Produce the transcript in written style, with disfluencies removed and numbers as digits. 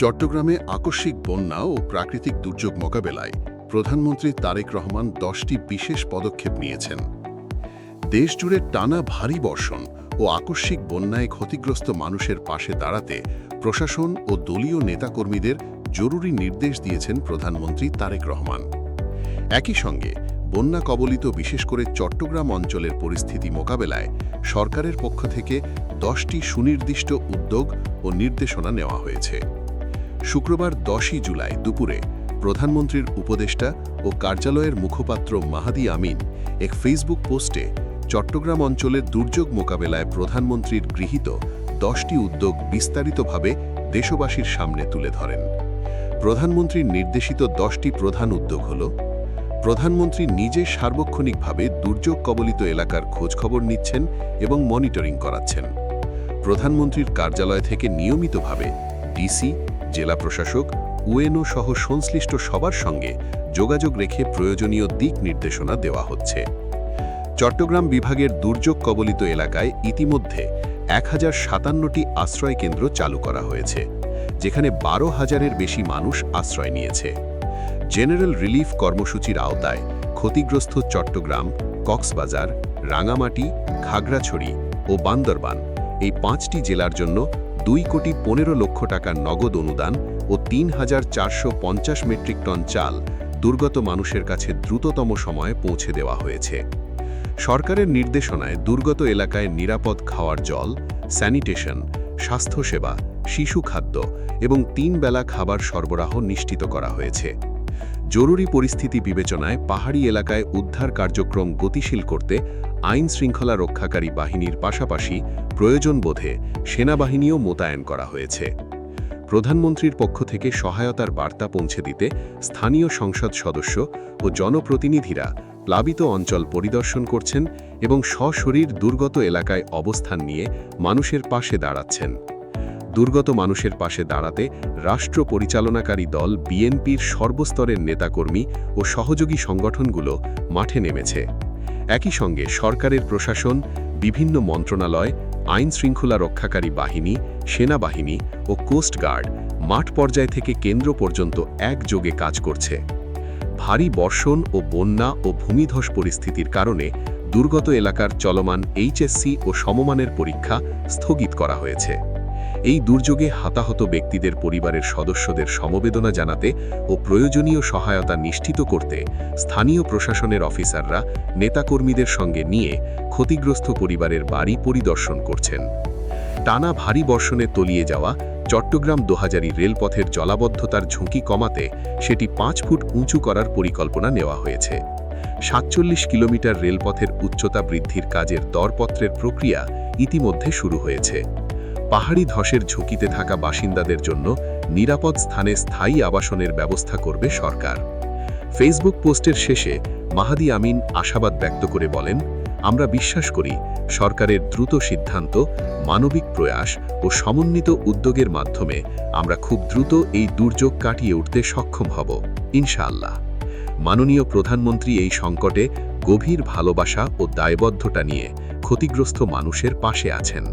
চট্টগ্রামে আকস্মিক বন্যা ও প্রাকৃতিক দুর্যোগ মোকাবেলায় প্রধানমন্ত্রী তারেক রহমান 10টি বিশেষ পদক্ষেপ নিয়েছেন। দেশজুড়ে টানা ভারী বর্ষণ ও আকস্মিক বন্যায় ক্ষতিগ্রস্ত মানুষের পাশে দাঁড়াতে প্রশাসন ও দলীয় নেতাকর্মীদের জরুরি নির্দেশ দিয়েছেন প্রধানমন্ত্রী তারেক রহমান। একই সঙ্গে বন্যা কবলিত বিশেষ করে চট্টগ্রাম অঞ্চলের পরিস্থিতি মোকাবেলায় সরকারের পক্ষ থেকে 10টি সুনির্দিষ্ট উদ্যোগ ও নির্দেশনা নেওয়া হয়েছে। শুক্রবার 10ই জুলাই দুপুরে প্রধানমন্ত্রীর উপদেষ্টা ও কার্যালয়ের মুখপাত্র মাহাদি আমিন এক ফেসবুক পোস্টে চট্টগ্রাম অঞ্চলের দুর্যোগ মোকাবেলায় প্রধানমন্ত্রীর গৃহীত 10টি উদ্যোগ বিস্তারিতভাবে দেশবাসীর সামনে তুলে ধরেন। প্রধানমন্ত্রীর নির্দেশিত 10টি প্রধান উদ্যোগ হল: প্রধানমন্ত্রী নিজে সার্বক্ষণিকভাবে দুর্যোগ কবলিত এলাকার খোঁজখবর নিচ্ছেন এবং মনিটরিং করাচ্ছেন। প্রধানমন্ত্রীর কার্যালয় থেকে নিয়মিতভাবে ডিসি, জেলা প্রশাসক, ইউএনও সহ সংশ্লিষ্ট সবার সঙ্গে যোগাযোগ রেখে প্রয়োজনীয় দিক নির্দেশনা দেওয়া হচ্ছে। চট্টগ্রাম বিভাগের দুর্যোগ কবলিত এলাকায় ইতিমধ্যে 1057টি আশ্রয় কেন্দ্র চালু করা হয়েছে, যেখানে 12,000-এর বেশি মানুষ আশ্রয় নিয়েছে। জেনারেল রিলিফ কর্মসূচির আওতায় ক্ষতিগ্রস্ত চট্টগ্রাম, কক্সবাজার, রাঙামাটি, খাগড়াছড়ি ও বান্দরবান এই 5টি জেলার জন্য 2,15 লক্ষ টাকার নগদ অনুদান ও 3,450 মেট্রিক টন চাল দুর্গত মানুষের কাছে দ্রুততম সময়ে পৌঁছে দেওয়া হয়েছে। সরকারের নির্দেশনায় দুর্গত এলাকায় নিরাপদ খাওয়ার জল, স্যানিটেশন, স্বাস্থ্যসেবা, শিশু খাদ্য এবং 3 বেলা খাবার সরবরাহ নিশ্চিত করা হয়েছে। জরুরি পরিস্থিতি বিবেচনায় পাহাড়ি এলাকায় উদ্ধার কার্যক্রম গতিশীল করতে আইন শৃঙ্খলা রক্ষাকারী বাহিনীর পাশাপাশি প্রয়োজন বোধে সেনাবাহিনীও মোতায়েন করা হয়েছে। প্রধানমন্ত্রীর পক্ষ থেকে সহায়তার বার্তা পৌঁছে দিতে স্থানীয় সংসদ সদস্য ও জনপ্রতিনিধিরা প্লাবিত অঞ্চল পরিদর্শন করছেন এবং সশরীর দুর্গত এলাকায় অবস্থান নিয়ে মানুষের পাশে দাঁড়াচ্ছেন। দুর্গত মানুষের পাশে দাঁড়াতে রাষ্ট্র পরিচালনাকারী দল বিএনপির সর্বস্তরের নেতাকর্মী ও সহযোগী সংগঠনগুলো মাঠে নেমেছে। একই সঙ্গে সরকারের প্রশাসন, বিভিন্ন মন্ত্রণালয়, আইন শৃঙ্খলা রক্ষাকারী বাহিনী, সেনাবাহিনী ও কোস্ট গার্ড মাঠ পর্যায় থেকে কেন্দ্র পর্যন্ত একযোগে কাজ করছে। ভারী বর্ষণ ও বন্যা ও ভূমিধস পরিস্থিতির কারণে দুর্গত এলাকার চলমান এইচএসসি ও সমমানের পরীক্ষা স্থগিত করা হয়েছে। এই দুর্যোগে হতাহত ব্যক্তিদের পরিবারের সদস্যদের সমবেদনা জানাতে ও প্রয়োজনীয় সহায়তা নিশ্চিত করতে স্থানীয় প্রশাসনের অফিসাররা নেতাকর্মীদের সঙ্গে নিয়ে ক্ষতিগ্রস্ত পরিবারের বাড়ি পরিদর্শন করছেন। টানা ভারী বর্ষণে তলিয়ে যাওয়া চট্টগ্রাম দোহাজারী রেলপথের জলাবদ্ধতার ঝুঁকি কমাতে সেটি 5 ফুট উঁচু করার পরিকল্পনা নেওয়া হয়েছে। 47 কিলোমিটার রেলপথের উচ্চতা বৃদ্ধির কাজের দরপত্রের প্রক্রিয়া ইতিমধ্যে শুরু হয়েছে। পাহাড়ি ধসের ঝুঁকিতে থাকা বাসিন্দাদের জন্য নিরাপদ স্থানে স্থায়ী আবাসনের ব্যবস্থা করবে সরকার। ফেসবুক পোস্টের শেষে মাহাদি আমিন আশাবাদ ব্যক্ত করে বলেন, আমরা বিশ্বাস করি সরকারের দ্রুত সিদ্ধান্ত, মানবিক প্রয়াস ও সমন্বিত উদ্যোগের মাধ্যমে আমরা খুব দ্রুত এই দুর্যোগ কাটিয়ে উঠতে সক্ষম হব, ইনশাআল্লাহ। মাননীয় প্রধানমন্ত্রী এই সংকটে গভীর ভালোবাসা ও দায়বদ্ধতা নিয়ে ক্ষতিগ্রস্ত মানুষের পাশে আছেন।